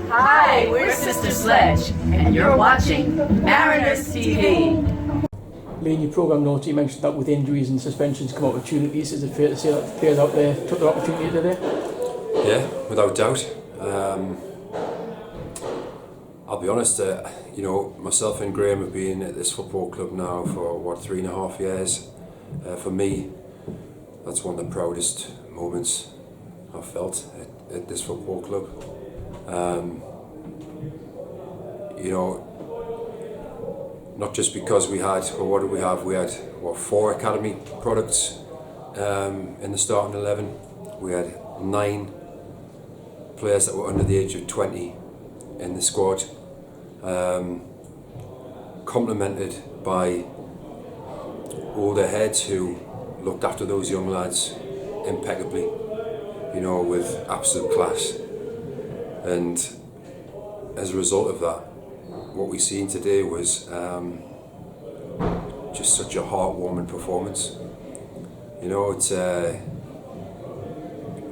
Hi, we're Sister Sledge, and you're watching Mariners TV. Lee, in your programme notes, you mentioned that with injuries and suspensions come opportunities. Is it fair to say that players out there took their opportunity today? Yeah, without doubt. I'll be honest, myself and Graham have been at this football club now for 3.5 years. For me, that's one of the proudest moments I've felt at this football club. Not just because we had, or what did we have? We had 4 academy products in the starting 11. We had 9 players that were under the age of 20 in the squad, complemented by older heads who looked after those young lads impeccably, with absolute class. And as a result of that, what we seen today was just such a heartwarming performance. It's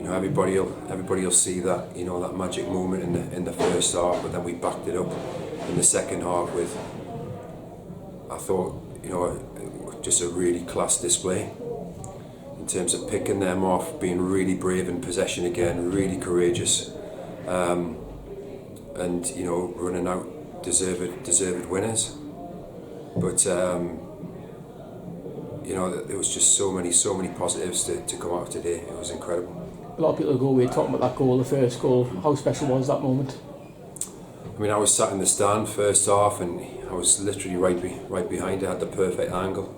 everybody will see that that magic moment in the first half, but then we backed it up in the second half with, I thought, just a really class display in terms of picking them off, being really brave in possession again, really courageous, and running out deserved winners. But there was just so many positives to come out of today. It was incredible. A lot of people go away talking about that goal, the first goal. How special was that moment? I mean, I was sat in the stand first half, and I was literally right behind it. I had the perfect angle.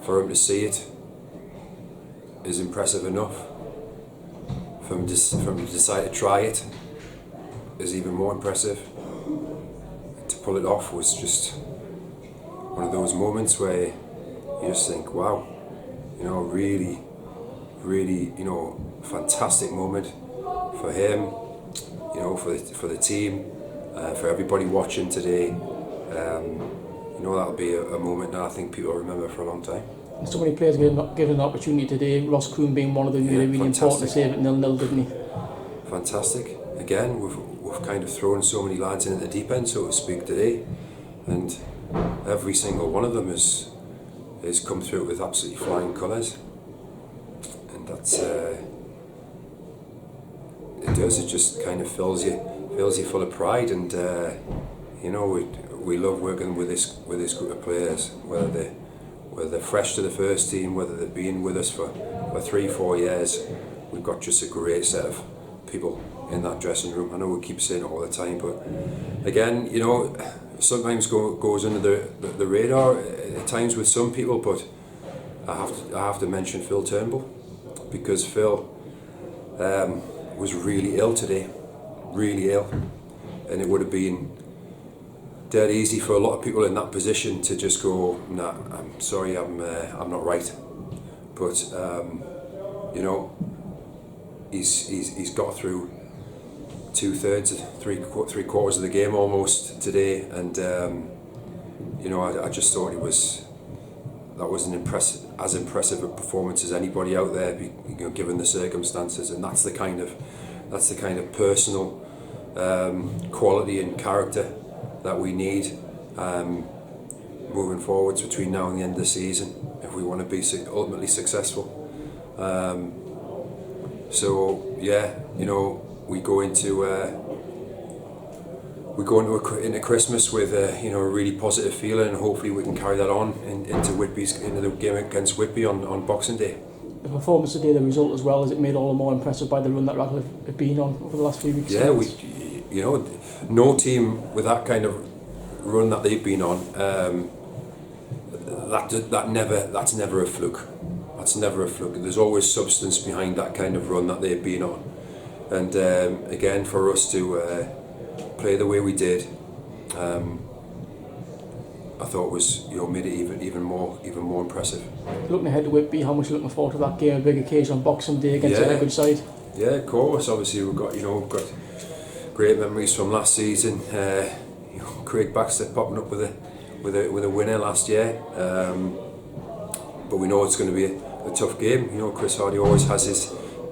For him to see it is impressive enough. For him to decide to try it is even more impressive. To pull it off was just one of those moments where you just think, wow, really, fantastic moment for him, for the team, for everybody watching today. That'll be a moment that I think people will remember for a long time. So many players given an opportunity today, Ross Coombe being one of them, really important to save it 0-0, didn't he? Fantastic. Again, we've kind of thrown so many lads in at the deep end, so to speak, today, and every single one of them has come through with absolutely flying colours, and that's it just kind of fills you full of pride, and we love working with this group of players, whether they're fresh to the first team, whether they've been with us for 3-4 years. We've got just a great set of people in that dressing room. I know we keep saying it all the time, but again, sometimes goes under the radar at times with some people, but I have to mention Phil Turnbull, because Phil was really ill today, really ill, and it would have been dead easy for a lot of people in that position to just go, nah, I'm sorry, I'm not right. But he's got through 2/3, 3/4 of the game almost today, and I just thought that was as impressive a performance as anybody out there, given the circumstances, and that's the kind of personal quality and character that we need moving forwards between now and the end of the season if we want to be ultimately successful. We go into Christmas with a really positive feeling, and hopefully we can carry that on into the game against Whitby on Boxing Day. The performance today, the result as well, is it made all the more impressive by the run that Radcliffe have been on over the last few weeks? Yeah, no team with that kind of run that they've been on, that's never a fluke. That's never a fluke. There's always substance behind that kind of run that they've been on, and again, for us to play the way we did, I thought was made it even more impressive. Looking ahead to Whitby, how much are you looking forward to that game, a big occasion on Boxing Day against a good side? Yeah, of course. Obviously, we've got great memories from last season. Craig Baxter popping up with a winner last year, but we know it's going to be a tough game. Chris Hardy always has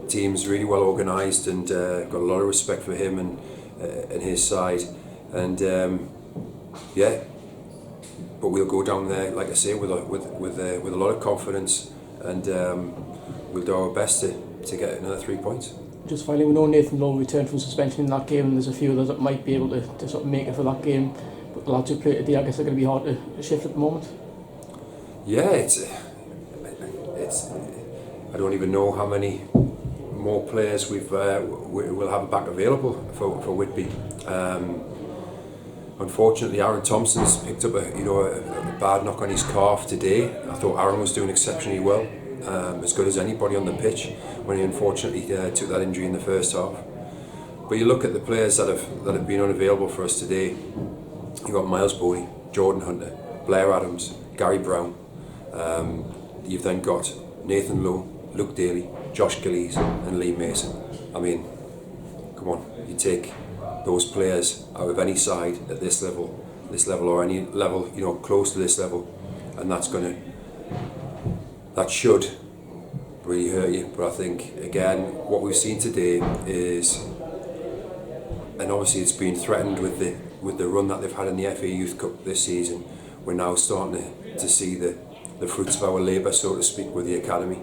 team's really well organised, and got a lot of respect for him and his side, and yeah. But we'll go down there, like I say, with a lot of confidence, and we'll do our best to get another 3 points. Just finally, we know Nathan Lowe returned from suspension in that game, and there's a few others that might be able to sort of make it for that game. But the lads who play today, I guess they're going to be hard to shift at the moment. Yeah, it's. I don't even know how many more players we'll have back available for Whitby. Unfortunately, Aaron Thompson's picked up a bad knock on his calf today. I thought Aaron was doing exceptionally well, as good as anybody on the pitch, when he unfortunately took that injury in the first half. But you look at the players that have been unavailable for us today. You've got Miles Bowley, Jordan Hunter, Blair Adams, Gary Brown. You've then got Nathan Lowe, Luke Daly, Josh Gillies and Lee Mason. I mean, come on, you take those players out of any side at this level or any level, close to this level, and that should really hurt you. But I think, again, what we've seen today is, and obviously it's been threatened with the run that they've had in the FA Youth Cup this season, we're now starting to see the fruits of our labour, so to speak, with the academy.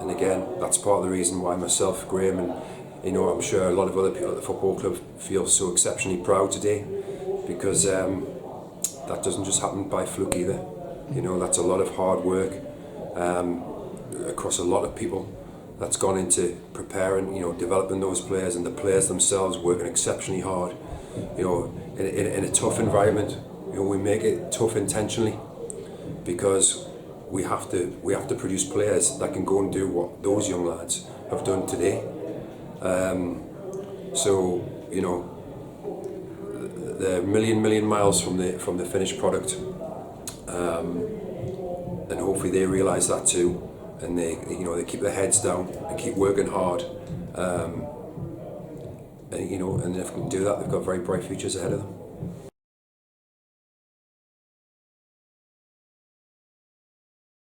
And again, that's part of the reason why myself, Graham, and I'm sure a lot of other people at the football club feel so exceptionally proud today, because that doesn't just happen by fluke either. That's a lot of hard work across a lot of people that's gone into preparing, developing those players, and the players themselves working exceptionally hard, in a tough environment. We make it tough intentionally, because we have to produce players that can go and do what those young lads have done today. So they're a million miles from the finished product, and hopefully they realise that too, and they keep their heads down and keep working hard, and if they can do that, they've got very bright futures ahead of them.